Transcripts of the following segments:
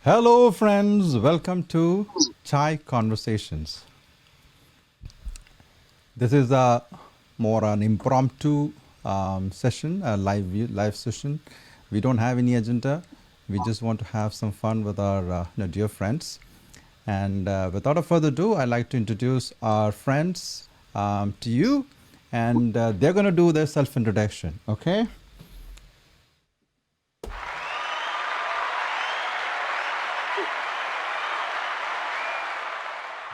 Hello, friends. Welcome to Chai Conversations. This is a more an impromptu session, a live session. We don't have any agenda. We just want to have some fun with our dear friends. And without a further ado, I'd like to introduce our friends to you, and they're going to do their self-introduction. Okay.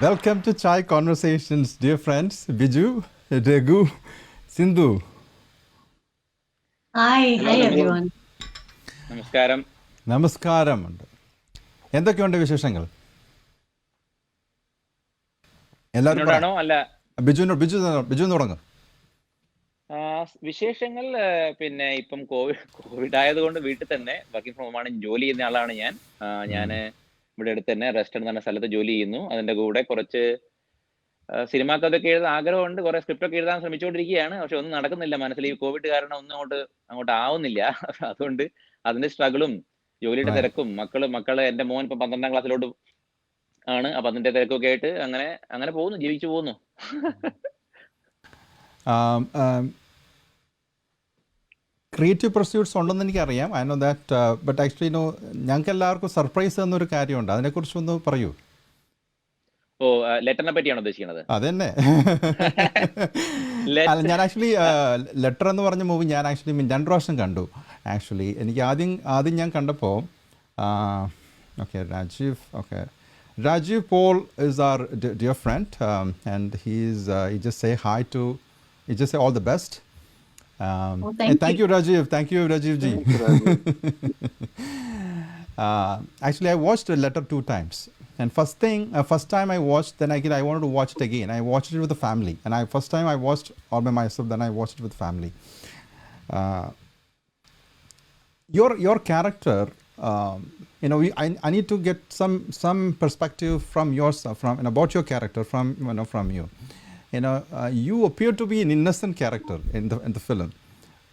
Welcome to Chai Conversations, dear friends. Biju, Regu, Sindhu. Hi everyone. നമസ്കാരം. നമസ്കാരം. എന്തൊക്കെയുണ്ട് വിശേഷങ്ങൾ? എന്നോടാണോ അല്ല ബിജു തുടങ്ങും. വിശേഷങ്ങൾ പിന്നെ ഇപ്പം Covid ആയതുകൊണ്ട് വീട്ടിൽ തന്നെ വർക്കിംഗ് ഫ്രം ഹോമാണ്. ജോലി ചെയ്യുന്ന ആളാണ് ഞാൻ. ഇവിടെ അടുത്ത് തന്നെ റെസ്റ്റ് എന്ന് പറഞ്ഞ സ്ഥലത്ത് ജോലി ചെയ്യുന്നു. അതിന്റെ കൂടെ കുറച്ച് സിനിമാക്കഥയൊക്കെ എഴുതാൻ ആഗ്രഹമുണ്ട്. കുറെ സ്ക്രിപ്റ്റ് ഒക്കെ എഴുതാൻ ശ്രമിച്ചുകൊണ്ടിരിക്കുകയാണ്. പക്ഷെ ഒന്നും നടക്കുന്നില്ല. മനസ്സിൽ ഈ കോവിഡ് കാരണം ഒന്നും അങ്ങോട്ട് ആവുന്നില്ല. അതുകൊണ്ട് അതിന്റെ സ്ട്രഗിളും ജോലിയുടെ തിരക്കും മക്കള് എന്റെ മോൻ ഇപ്പൊ 12ാം ക്ലാസ്സിലോട്ട് ആണ്. അപ്പൊ അതിന്റെ തിരക്കൊക്കെ ആയിട്ട് അങ്ങനെ പോകുന്നു, ജീവിച്ചു പോകുന്നു. ക്രിയേറ്റീവ് പ്രസ്യൂട്ട്സ് ഉണ്ടെന്ന് എനിക്കറിയാം. I know that, but actually ഞങ്ങൾക്ക് എല്ലാവർക്കും സർപ്രൈസ് എന്നൊരു കാര്യമുണ്ട്. അതിനെക്കുറിച്ചൊന്ന് പറയൂ. ലെറ്ററിനെ പറ്റിയാണോ ഉദ്ദേശിക്കുന്നത്? അതന്നെ. അല്ല, ഞാൻ ആക്ച്വലി ലെറ്റർ എന്ന് പറഞ്ഞ മൂവി ഞാൻ ആക്ച്വലി 2 പ്രാവശ്യം കണ്ടു. ആക്ച്വലി എനിക്ക് ആദ്യം ഞാൻ കണ്ടപ്പോൾ Rajiv Paul is our dear friend, and he just say hi to, he just say all the best. Thank you Rajiv. Thank you Rajiv ji. Actually, I watched a letter 2 times. And first time I watched, then I wanted to watch it again. I watched it with the family. And first time I watched all by myself, then I watched it with family. Your character, I need to get some perspective from yourself, about your character, from you. You appear to be an innocent character in the film,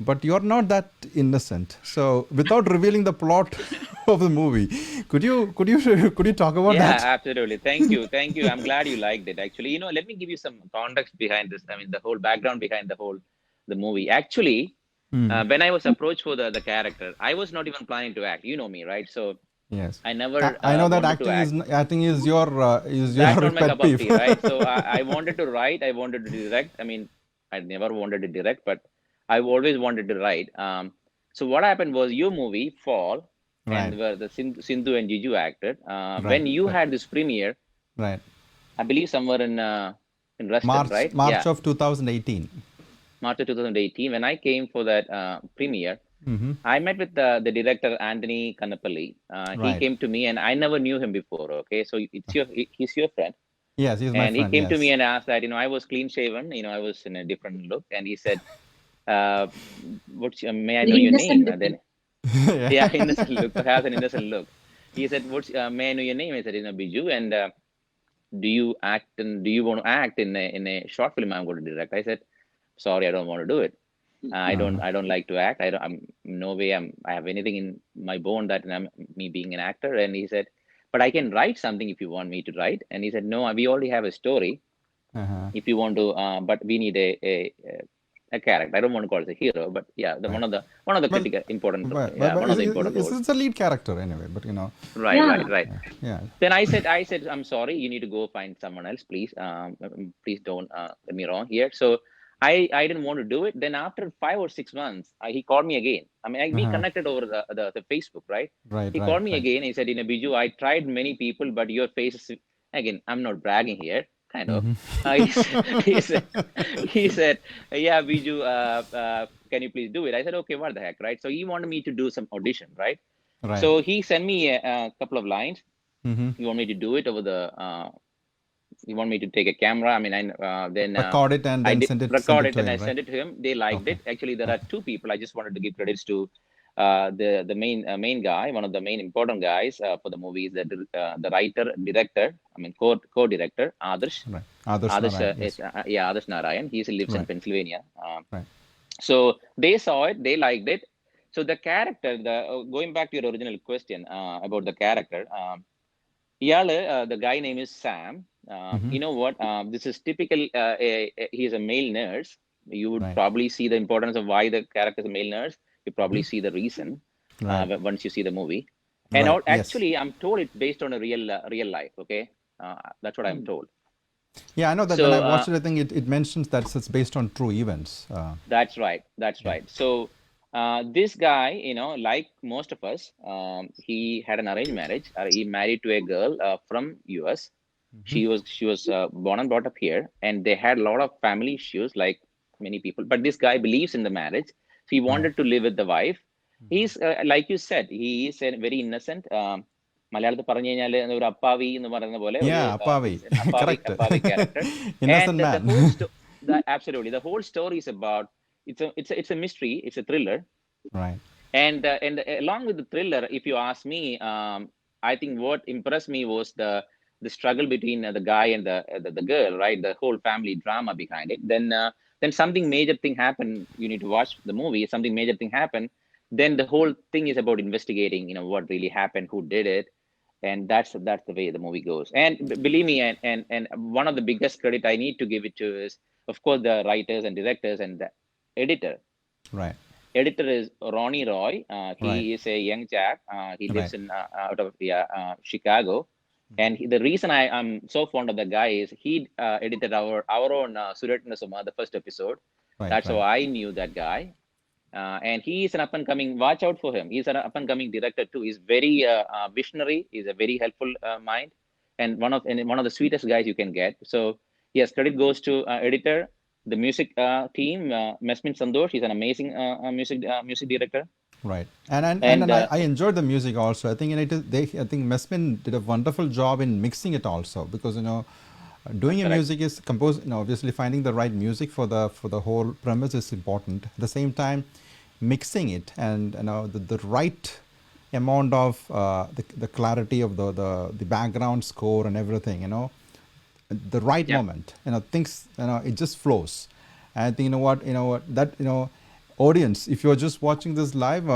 but you're not that innocent. So, without revealing the plot of the movie, could you talk about that? Yeah, absolutely. Thank you. I'm glad you liked it. Actually, let me give you some context behind this. I mean, the whole background behind the movie. Actually, when I was approached for the character, I was not even planning to act. You know me, right? So Yes, I never. I know that acting is your That's not my pet cup of peeve. tea, right? So I wanted to write. I wanted to direct. I mean, I never wanted to direct, but I always wanted to write. So what happened was your movie Fall, Right. and where the Sindhu and Jiju acted. Right, When you right. had this premiere, Right. I believe somewhere in Ruston, right? March Yeah, of 2018. March of 2018. When I came for that premiere, Mm-hmm. I met with the director Anthony Kannapalli. He Right. came to me, and I never knew him before. Okay, so he's your friend. Yes, he's my And friend. he came to yes. me and asked that, I was clean shaven, I was in a different look. And he said, may I know your name? And then, yeah, innocent look, has an innocent look. He said, may I know your name? I said, Biju. And do you act, and do you want to act in a short film I'm going to direct? I said, sorry, I don't want to do it. I don't like to act. I'm no way I have anything in my bone that I'm me being an actor. And he said, but I can write something if you want me to write. And he said, no, we already have a story. Uh-huh. If you want to, but we need a character. I don't want to call it a hero, but yeah, one of the critical important, one of the important roles. It's a lead character anyway, but Right, Yeah. right. yeah. Then I said, I'm sorry, you need to go find someone else, please. Please don't get me wrong here. So I didn't want to do it. Then after 5 or 6 months, he called me again. I mean, we connected over the Facebook, right? Right. He called me again. He said, Biju, I tried many people, but your face is, again, I'm not bragging here, kind of. He said, yeah, Biju, can you please do it? I said, okay, what the heck, right? So he wanted me to do some audition, right? Right. So he sent me a couple of lines. Mm-hmm. You want me to do it over the, you want me to take a camera? I mean, then Record it and then send it to and him, I sent it to him. They liked it. Actually, there are 2 people. I just wanted to give credits to the main guy, one of the main important guys for the movie is the writer, director, I mean co-director, Adarsh. Right. Adarsh Narayan, yes. Adarsh Narayan. He lives in Right. Pennsylvania. Right. So they saw it, they liked it. So the character, going back to your original question about the character, the guy name is Sam. You know what? This is typical. He's a male nurse. You would Right. probably see the importance of why the character is a male nurse. You probably see the reason Right. once you see the movie. And Right. Yes. actually, I'm told it's based on a real life. Okay, that's what I'm told. Yeah, I know that So when I watched it, I think it mentions that it's based on true events. that's right. That's Yeah. right. So this guy, like most of us, he had an arranged marriage. He married to a girl from US. She was born and brought up here, and they had a lot of family issues, like many people. But this guy believes in the marriage, so he Right. wanted to live with the wife. He's like you said, he is a very innocent. മലയാളത്തിൽ പറഞ്ഞു കഴിഞ്ഞാൽ ഒരു അപ്പാവി എന്ന് പറയുന്ന പോലെ ഒരു Yeah, Apavi. Correct. അപ്പാവി character. Innocent And man. the whole absolutely, the whole story is about, it's a mystery, it's a thriller. Right. And along with the thriller, if you ask me, I think what impressed me was the struggle between the guy and the girl, right? The whole family drama behind it. Then something major thing happened. You need to watch the movie. Something major thing happened. Then the whole thing is about investigating, what really happened, who did it, and that's the way the movie goes. And believe me, and one of the biggest credit I need to give it to is, of course, the writers and directors and the editor. Right. Editor is Ronnie Roy. He Right. is a young chap. He lives Right. in out of Chicago. And the reason I'm so fond of the guy is he edited our own Suratnasuma, the first episode. Right. That's how Right. I knew that guy. And he is an up and coming. Watch out for him. He's an up and coming director too. He's very visionary. He's a very helpful mind, and one of the sweetest guys you can get. So yes, credit goes to editor, the music team, Mesmin Sandosh. He's an amazing music director. Right. And And I enjoyed the music also. I think I think Mesmin did a wonderful job in mixing it also, because doing a correct. music is compose. Obviously finding the right music for the whole premise is important. At the same time, mixing it and the right amount of the clarity of the background score and everything. The right Yeah. moment. Things. It just flows. And I think that audience, if you're just watching this live,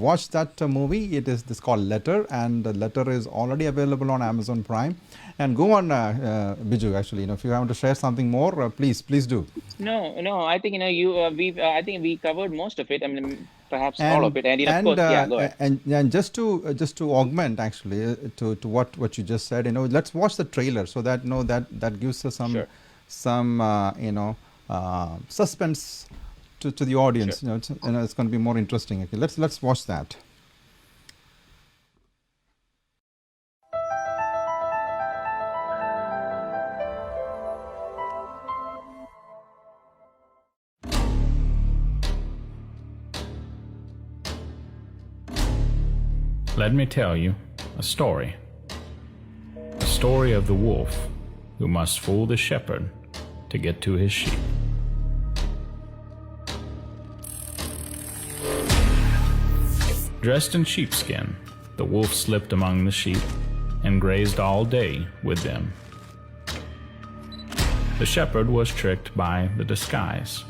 watch that movie. It is this called Letter, and the Letter is already available on Amazon Prime. And go on, Biju. Actually, if you want to share something more, please do. No. I think I think we covered most of it. I mean, perhaps all of it. And of course, yeah. Go ahead. And just to augment actually to what you just said, let's watch the trailer so that that gives us Sure. some suspense to the audience. Sure. It's going to be more interesting. Okay, let's watch that. Let me tell you a story. A story of the wolf who must fool the shepherd to get to his sheep. Dressed in sheepskin, the wolf slipped among the sheep and grazed all day with them. The shepherd was tricked by the disguise.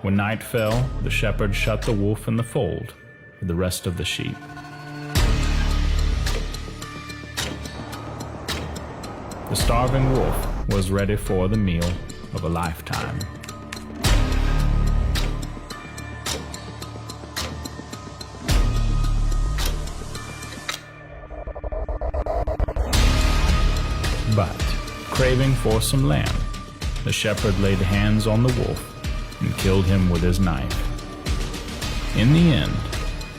When night fell, the shepherd shut the wolf in the fold with the rest of the sheep. The starving wolf was ready for the meal of a lifetime. But, craving for some lamb, the shepherd laid hands on the wolf and killed him with his knife. In the end,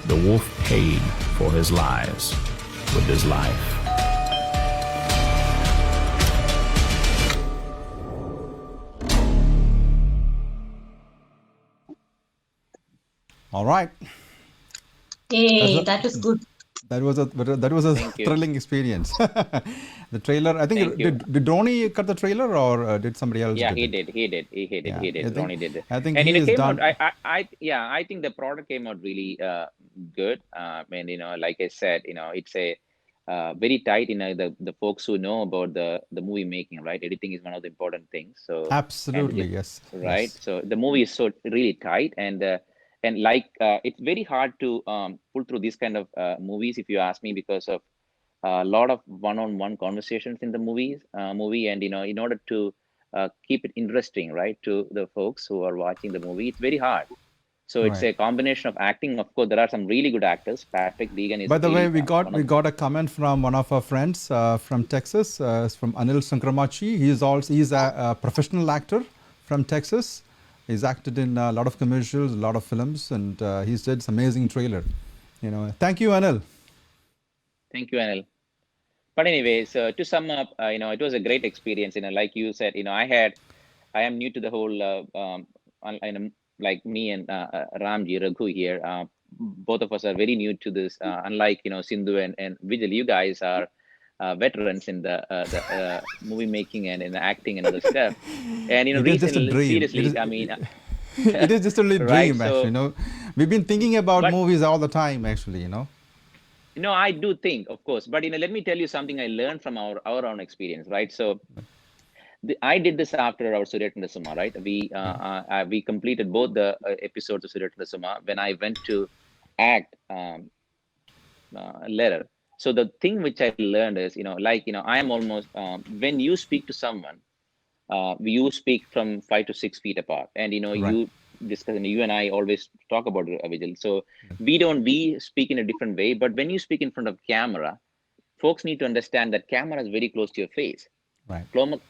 the wolf paid for his lies with his life. All right. Hey, that is good. That was a Thank you. thrilling experience. The trailer. I think Thank you. did Ronnie cut the trailer, or did somebody else? Yeah, did he it? did. He did. Yeah, He I did. think- Ronnie did. I think And he it is came done. out. I think the product came out really good. And like I said, it's a very tight. The folks who know about the movie making, right? Editing is one of the important things. So Absolutely, and yes. right. Yes. So the movie is so really tight, and and it's very hard to pull through these kind of movies, if you ask me, because of a lot of one-on-one conversations in the movie, and in order to keep it interesting, right, to the folks who are watching the movie, it's very hard. So it's Right. a combination of acting. Of course, there are some really good actors. Patrick Deegan is By the way, really one of we got a comment from one of our friends from Texas. It's from Anil Sankramachi. He's a professional actor from Texas. He's acted in a lot of commercials, a lot of films, and he did this amazing trailer. Thank you, Anil. Thank you, Anil. But anyways, to sum up, it was a great experience. Like you said, I am new to the whole, like me and Ramji, Raghu here. Both of us are very new to this. Unlike Sindhu and Vigil, you guys are veterans in the movie making and in the acting and other stuff. And It is just a recently, dream. seriously, It is, I mean, it is just only a right? dream, actually. We've been thinking about But movies all the time, actually. I do think, of course. But let me tell you something I learned from our own experience, right? So I did this after our Suryatanda Suma, right? We completed both the episodes of Suryatanda Suma when I went to act later. So the thing which I learned is, I am almost, when you speak to someone, you speak from 5 to 6 feet apart, and Right. you discuss, and you and I always talk about it, Vigil. So we speak in a different way, but when you speak in front of camera, folks need to understand that camera is very close to your face. Right.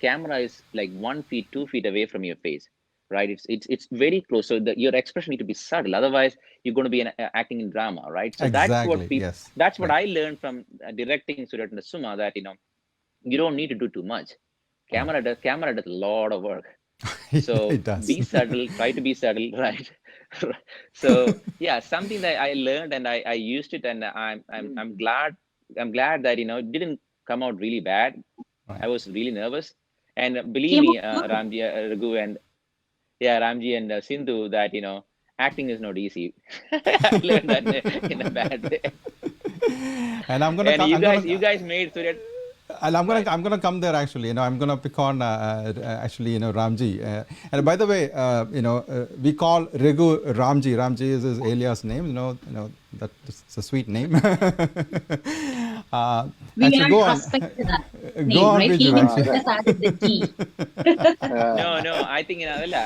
Camera is like 1 feet, 2 feet away from your face, right? It's very close. So your expression need to be subtle. Otherwise, you're going to be acting in drama, right? So Exactly. Yes. that's what Right. I learned from directing Suryatanda Suma, that you don't need to do too much. Camera does a lot of work. So It does. be subtle. Try to be subtle, right? So yeah, something that I learned, and I used it, and I'm glad that it didn't come out really bad. Right. I was really nervous, and believe me, Ramji, Raghu, and Ramji and Sindhu, that acting is not easy. I learned that in a bad way. And I'm gonna And come. you guys made Suryat. And I'm gonna come there, actually. I'm gonna pick on actually Ramji. And by the way, we call Raghu Ramji. Ramji is his alias name. That's a sweet name. We Actually, aren't go on. respecting that Go name, on, right? He Vigil. himself Actually, has added the T. No, I think അതല്ല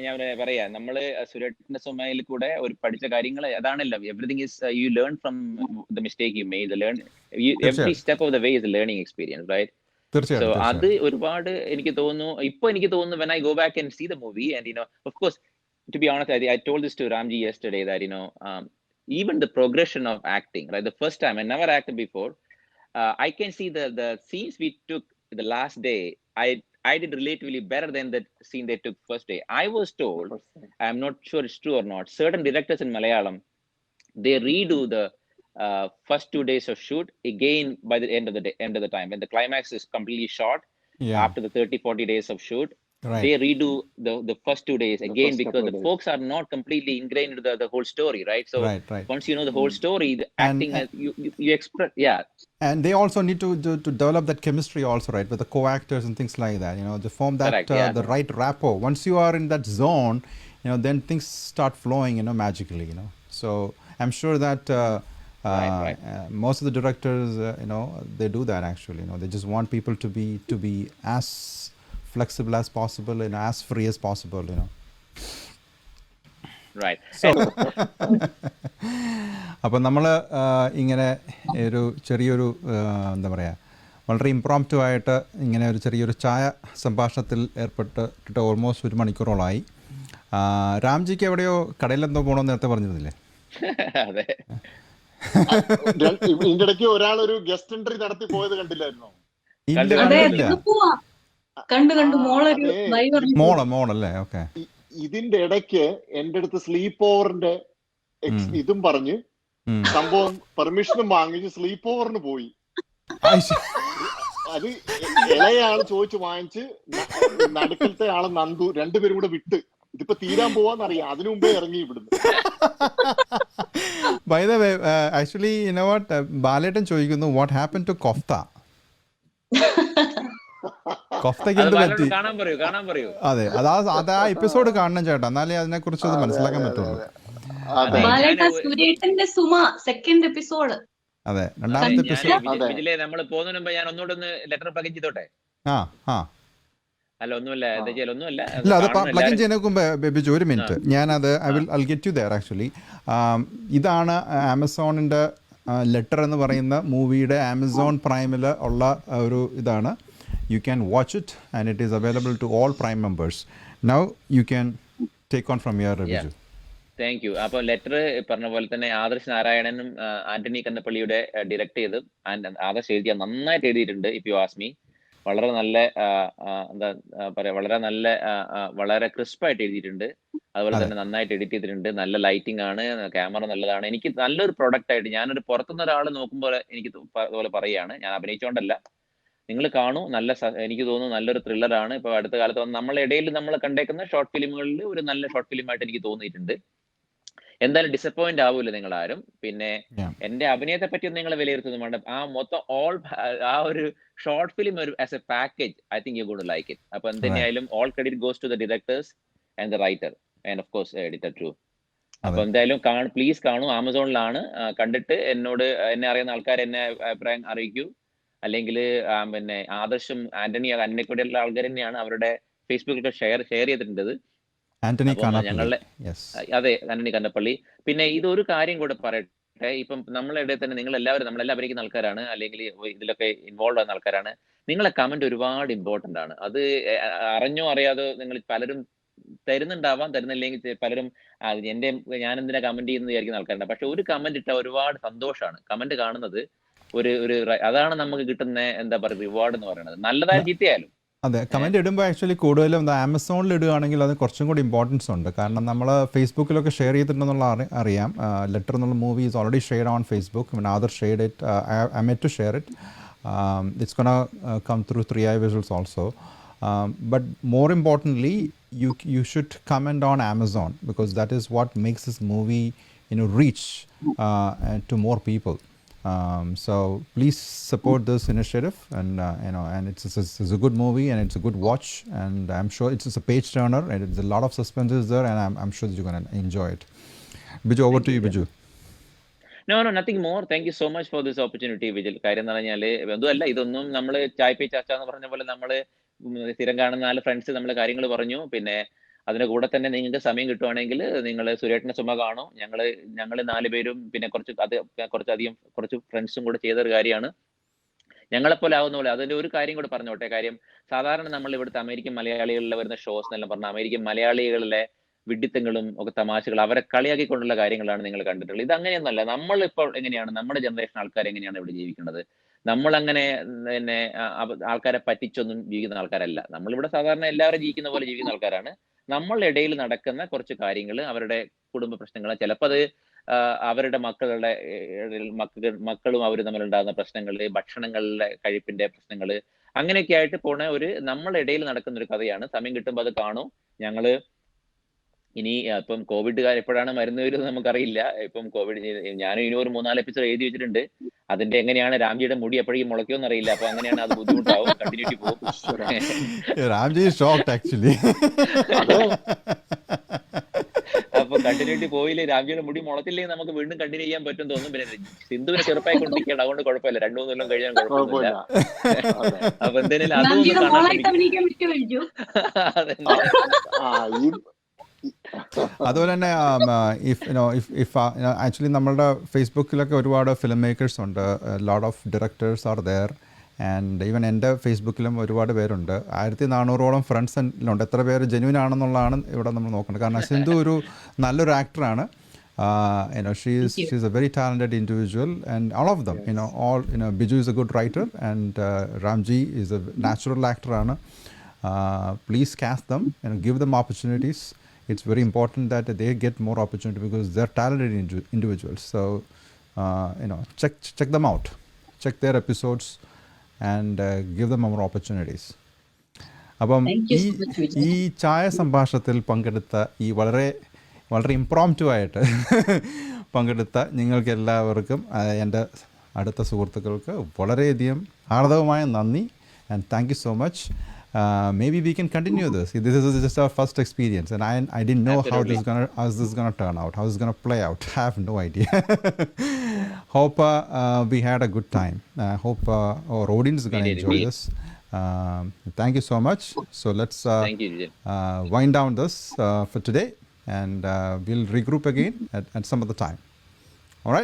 ഞാൻ പറയാ, നമ്മള് സുരേഷിന്റെ സുമയിൽ കൂടെ ഒരു പഠിച്ച കാര്യങ്ങൾ അതാണല്ലോ. Everything is you learn from the mistake you made. Every step of the way is a learning experience, right? So അത് ഒരുപാട് എനിക്ക് തോന്നുന്നു when I go back and see the movie, and of course, to be honest, I told this to Ramji yesterday, that even the progression of acting, right? The first time, I never acted before. I can see the scenes we took the last day. I did relatively better than the scene they took first day. I was told, I'm not sure it's true or not, certain directors in Malayalam, they redo the first 2 days of shoot again by the end of the time, when the climax is completely shot. Yeah. After the 30-40 days of shoot, Right. they redo the first 2 days again, because the folks are not completely ingrained into the whole story, right? So Right. once you know the whole story, the acting, you express, And they also need to develop that chemistry also, right, with the co-actors and things like that. To form that Correct, yeah. the right rapport. Once you are in that zone, then things start flowing, magically. So I'm sure that Right. most of the directors, they do that, actually. They just want people to be as flexible as possible and as free as possible. Right. So അപ്പം നമ്മൾ ഇങ്ങനെ ഒരു ചെറിയൊരു എന്താ പറയുക, വളരെ ഇംപ്രോംപ്റ്റു ആയിട്ട് ഇങ്ങനെ ഒരു ചെറിയൊരു ചായ സംഭാഷണത്തിൽ ഏർപ്പെട്ടിട്ട് ഓൾമോസ്റ്റ് 1 മണിക്കൂറോളമായി. രാംജിക്ക് എവിടെയോ കടയിലെന്തോ പോകണമെന്ന് നേരത്തെ പറഞ്ഞിരുന്നില്ലേ? അതെ. ഇതിന്റെ ഇടയ്ക്ക് ഒരാളൊരു ഗസ്റ്റ് എൻട്രി നടത്തി പോയത് കണ്ടില്ലായിരുന്നോ? മോളല്ലേ? ഓക്കെ. ഇതിന്റെ ഇടയ്ക്ക് എന്റെ അടുത്ത് സ്ലീപ്പ് ഓവറിന്റെ ഇതും പറഞ്ഞ് സംഭവം പെർമിഷനും വാങ്ങിച്ച് സ്ലീപ്പ് ഓവറിന് പോയി. അത് ഇളയാള് ചോദിച്ചു വാങ്ങിച്ച്, നടുക്കലത്തെ ആള് നന്ദു, രണ്ടുപേരും കൂടെ വിട്ട്. ഇതിപ്പോ തീരാൻ പോവാന്നറിയാം, അതിനു മുമ്പേ ഇറങ്ങി ഇവിടുന്ന്. By the way, actually, you know what? ബാലേട്ടൻ ചോദിക്കുന്നു, what happened to Kofta? കൊഫ്തയ്ക്ക് എന്ത് പറ്റി? കാണാൻ പറയൂ. അതെ, അത് ആ എപ്പിസോഡ് കാണണം ചേട്ടാ, എന്നാലേ അതിനെ കുറിച്ച് മനസ്സിലാക്കാൻ പറ്റുള്ളൂ. അതെ ബാലേട്ട സുരേട്ടന്റെ സുമ സെക്കൻഡ് എപ്പിസോഡ് അതെ, അതെ രണ്ടാമത്തെ ഞാൻ എപ്പിസോഡ്. അതെ വിജിലെ നമ്മൾ പോകുന്നതിന് മുമ്പ് ഞാൻ ഒന്നുകൂടെ ഒന്ന് ലെറ്റർ പ്ലഗ് ചെയ്തോട്ടെ. ആ ആ അല്ല ഒന്നുമില്ല, ആ എന്താ വെച്ചാൽ ഒന്നുമില്ല, അത് ഇല്ല, അത് കാണണം പ്ലഗ് ഇൻ എല്ലാവരും. ചെയ്യുന്നതിന് മുമ്പ് ബിജു ഒരു ആ മിനിറ്റ്, ഞാനത് ആ I get you there actually. ഇതാണ് ആമസോണിൻ്റെ ലെറ്റർ എന്ന് പറയുന്ന മൂവിയുടെ ആമസോൺ പ്രൈമിൽ ഉള്ള ഒരു ഇതാണ്. You can watch it and it is available to all Prime members. Now you can take on from your യാ ബിജു. Thank you. അപ്പോൾ ലെറ്റർ പറഞ്ഞ പോലെ തന്നെ ആദർശ് നാരായണനും ആന്റണി കന്നപ്പള്ളിയുടെ ഡയറക്ട് ചെയ്ത് ആദർശ് എഴുതിയ നന്നായിട്ട് എഴുതിയിട്ടുണ്ട്. ഇഫ് യു ആസ്ക് മീ, വളരെ നല്ല എന്താ പറയാ, വളരെ നല്ല വളരെ ക്രിസ്പായിട്ട് എഴുതിയിട്ടുണ്ട്. അതുപോലെ അതെ തന്നെ നന്നായിട്ട് എഡിറ്റ് ചെയ്തിട്ടുണ്ട്. നല്ല ലൈറ്റിംഗ് ആണ്, ക്യാമറ നല്ലതാണ്. എനിക്ക് നല്ലൊരു പ്രൊഡക്റ്റ് ആയിട്ട് ഞാനൊരു പുറത്തുനിന്ന് ഒരാൾ നോക്കുമ്പോൾ എനിക്ക് അതുപോലെ പറയുകയാണ്, ഞാൻ അഭിനയിച്ചുകൊണ്ടല്ല. നിങ്ങൾ കാണൂ, എനിക്ക് തോന്നുന്നു നല്ലൊരു ത്രില്ലറാണ്. ഇപ്പൊ അടുത്ത കാലത്ത് വന്ന് നമ്മളെ ഇടയിൽ നമ്മൾ കണ്ടേക്കുന്ന ഷോർട്ട് ഫിലിമുകളിൽ ഒരു നല്ല ഷോർട്ട് ഫിലിമായിട്ട് എനിക്ക് തോന്നിയിട്ടുണ്ട്. എന്തായാലും ഡിസപ്പോയിന്റ് ആവൂല നിങ്ങൾ ആരും. പിന്നെ yeah. എന്റെ അഭിനയത്തെ പറ്റി നിങ്ങൾ വിലയിരുത്തുന്നു വേണ്ട, ആ മൊത്തം ആ ഒരു ഷോർട്ട് ഫിലിം ഒരു as a package I think you got like it. അപ്പൊ Right. എന്തുതന്നെയായാലും all credit goes to the directors and the writer and of course editor too. അപ്പൊ അതെ എന്തായാലും പ്ലീസ് കാണൂ, ആമസോണിലാണ്. കണ്ടിട്ട് എന്നെ അറിയുന്ന ആൾക്കാർ എന്നെ അഭിപ്രായം അറിയിക്കൂ. അല്ലെങ്കിൽ പിന്നെ ആദർശും ആന്റണി കൂടെയുള്ള ആൾക്കാർ തന്നെയാണ് അവരുടെ ഫേസ്ബുക്കിലൊക്കെ ഷെയർ ചെയ്തിട്ടുണ്ട്. ആന്റണി അപ്പം കാനാപ്പള്ളി, ഞങ്ങളുടെ യെസ്. അതെ ആന്റണി കന്നപ്പള്ളി. പിന്നെ ഇതൊരു കാര്യം കൂടെ പറയട്ടെ, ഇപ്പം നമ്മളുടെ തന്നെ നിങ്ങൾ എല്ലാവരും നമ്മളെല്ലാം അഭിനയിക്കുന്ന ആൾക്കാരാണ്, അല്ലെങ്കിൽ ഇതിലൊക്കെ ഇൻവോൾവ് ആകുന്ന ആൾക്കാരാണ്. നിങ്ങളെ കമന്റ് ഒരുപാട് ഇമ്പോർട്ടന്റ് ആണ്. അത് അറിഞ്ഞോ അറിയാതോ നിങ്ങൾ പലരും തരുന്നുണ്ടാവാം, തരുന്നില്ലെങ്കിൽ പലരും ഞാൻ എന്തിനാ കമന്റ് ചെയ്യുന്നത് വിചാരിക്കുന്ന ആൾക്കാരുണ്ട്. പക്ഷെ ഒരു കമന്റ് ഇട്ട ഒരുപാട് സന്തോഷമാണ്. കമന്റ് കാണുന്നത് അതാണ് നമുക്ക് കിട്ടുന്ന എന്താ പറയുക റിവാർഡ് എന്ന് പറയുന്നത്, നല്ലതായാലും ചീത്തയായാലും. അതെ, കമൻറ്റ് ഇടുമ്പോൾ ആക്ച്വലി കൂടുതലും എന്താ ആമസോണിൽ ഇടുകയാണെങ്കിൽ അത് കുറച്ചും കൂടി ഇമ്പോർട്ടൻസ് ഉണ്ട്. കാരണം നമ്മൾ ഫേസ്ബുക്കിലൊക്കെ ഷെയർ ചെയ്തിട്ടുണ്ടെന്നുള്ള അറിയാം. ലെറ്റർ എന്നുള്ള movie is already shared on Facebook. Other shared it, I meant to share it. It's gonna come through 3i Visuals also. But more importantly, you should comment on Amazon, because that is what makes this movie reach to more people. So please support this initiative, and and it's a good movie and it's a good watch, and I'm sure it's a page turner and it's a lot of suspense is there, and I'm sure that you're going to enjoy it. Biju, over to you, Biju. No, nothing more. Thank you so much for this opportunity, Vigil. കാര്യം എന്ന് പറഞ്ഞാൽ ഒന്നുമല്ല, ഇതൊന്നും നമ്മൾ ചായ് പേ ചർച്ച എന്ന് പറഞ്ഞ പോലെ നമ്മൾ സ്ഥിരം കാണുന്ന 4 ഫ്രണ്ട്സ് നമ്മൾ കാര്യങ്ങൾ പറഞ്ഞു. പിന്നെ അതിന്റെ കൂടെ തന്നെ നിങ്ങൾക്ക് സമയം കിട്ടുവാണെങ്കിൽ നിങ്ങൾ സുരേട്ടനെ സുമ കാണും. ഞങ്ങൾ 4 പേരും പിന്നെ കുറച്ച് ഫ്രണ്ട്സും കൂടെ ചെയ്തൊരു കാര്യമാണ്. ഞങ്ങളെപ്പോലെ ആവുന്ന പോലെ അതിന്റെ ഒരു കാര്യം കൂടെ പറഞ്ഞോട്ടെ. കാര്യം സാധാരണ നമ്മൾ ഇവിടുത്തെ അമേരിക്കൻ മലയാളികളിൽ വരുന്ന ഷോസ് എന്നെല്ലാം പറഞ്ഞാൽ അമേരിക്കൻ മലയാളികളിലെ വിഡ്ഢിത്തങ്ങളും ഒക്കെ തമാശകൾ അവരെ കളിയാക്കിക്കൊണ്ടുള്ള കാര്യങ്ങളാണ് നിങ്ങൾ കണ്ടിട്ടുള്ളത്. ഇത് അങ്ങനെയൊന്നുമല്ല. നമ്മളിപ്പോൾ എങ്ങനെയാണ്, നമ്മുടെ ജനറേഷൻ ആൾക്കാർ എങ്ങനെയാണ് ഇവിടെ ജീവിക്കുന്നത്, നമ്മളങ്ങനെ പിന്നെ ആൾക്കാരെ പറ്റിച്ചൊന്നും ജീവിക്കുന്ന ആൾക്കാരല്ല. നമ്മളിവിടെ സാധാരണ എല്ലാവരും ജീവിക്കുന്ന പോലെ ജീവിക്കുന്ന ആൾക്കാരാണ്. നമ്മളുടെ ഇടയിൽ നടക്കുന്ന കുറച്ച് കാര്യങ്ങൾ, അവരുടെ കുടുംബ പ്രശ്നങ്ങൾ, ചിലപ്പോൾ അത് അവരുടെ മക്കളും അവരും തമ്മിലുണ്ടാകുന്ന പ്രശ്നങ്ങൾ, ഭക്ഷണങ്ങളിലെ കഴിപ്പിന്റെ പ്രശ്നങ്ങൾ, അങ്ങനെയൊക്കെ ആയിട്ട് പോണ നമ്മളുടെ ഇടയിൽ നടക്കുന്ന ഒരു കഥയാണ്. സമയം കിട്ടുമ്പോൾ അത് കാണും. ഞങ്ങള് ഇനി ഇപ്പം കോവിഡ് എപ്പോഴാണ് മരുന്ന് വരുന്നത് നമുക്കറിയില്ല. ഇപ്പം ഞാനും ഇനി ഒരു 3-4 എപ്പിസോഡ് എഴുതി വെച്ചിട്ടുണ്ട്. അതിന്റെ എങ്ങനെയാണ് രാംജിയുടെ മുടി എപ്പോഴേക്കും മുളയ്ക്കുമെന്ന് അറിയില്ല. അപ്പൊ അങ്ങനെയാണ്, അത് ബുദ്ധിമുട്ടാവും, കണ്ടിന്യൂറ്റി പോകും. Ramji is shocked actually. അപ്പൊ കണ്ടിന്യൂറ്റി പോയില്ലേ, രാംജിയുടെ മുടി മുളച്ചില്ലെങ്കിൽ നമുക്ക് വീണ്ടും കണ്ടിന്യൂ ചെയ്യാൻ പറ്റും തോന്നും. പിന്നെ സിന്ധുവിനെ ചെറുപ്പായിക്കൊണ്ടിരിക്കുകയാണ്, അതുകൊണ്ട് കുഴപ്പമില്ല. 2-3 കൊല്ലം കഴിഞ്ഞാൽ കുഴപ്പമൊന്നുമില്ല. അപ്പൊ എന്തെങ്കിലും അതൊന്നും കാണാൻ അതുപോലെ തന്നെ ആക്ച്വലി നമ്മളുടെ ഫേസ്ബുക്കിലൊക്കെ ഒരുപാട് ഫിലിം മേക്കേഴ്സ് ഉണ്ട്. Lot of directors are there, and even എൻ്റെ ഫേസ്ബുക്കിലും ഒരുപാട് പേരുണ്ട്. 1400ഓളം ഫ്രണ്ട്സിലുണ്ട്. എത്ര പേര് ജെന്യൂൻ ആണെന്നുള്ളതാണ് ഇവിടെ നമ്മൾ നോക്കേണ്ടത്. കാരണം സിന്ധു ഒരു നല്ലൊരു ആക്ടറാണ്. She's a very talented individual, and all of them, Biju is a good writer, and Ramji is a natural actor. Please cast them and give them opportunities. It's very important that they get more opportunity, because they're talented individuals. So check them out, check their episodes, and give them more opportunities. അപ്പം ഈ ചായ സംഭാഷണത്തിൽ പങ്കെടുത്ത വളരെ വളരെ ഇംപ്രോംപ്റ്റു ആയിട്ട് പങ്കെടുത്ത നിങ്ങൾക്ക് എല്ലാവർക്കും, എൻ്റെ അടുത്ത സുഹൃത്തുക്കൾക്ക് വളരെയധികം ഹാർദവമായ നന്ദി, and thank you so much. maybe we can continue this. This is just our first experience, and I didn't know how this is gonna turn out, how this is gonna play out. I have no idea. Hope we had a good time. Hope our audience is gonna enjoy this. Thank you so much. So let's Thank you, Vijay. wind down this for today, and we'll regroup again at some other time.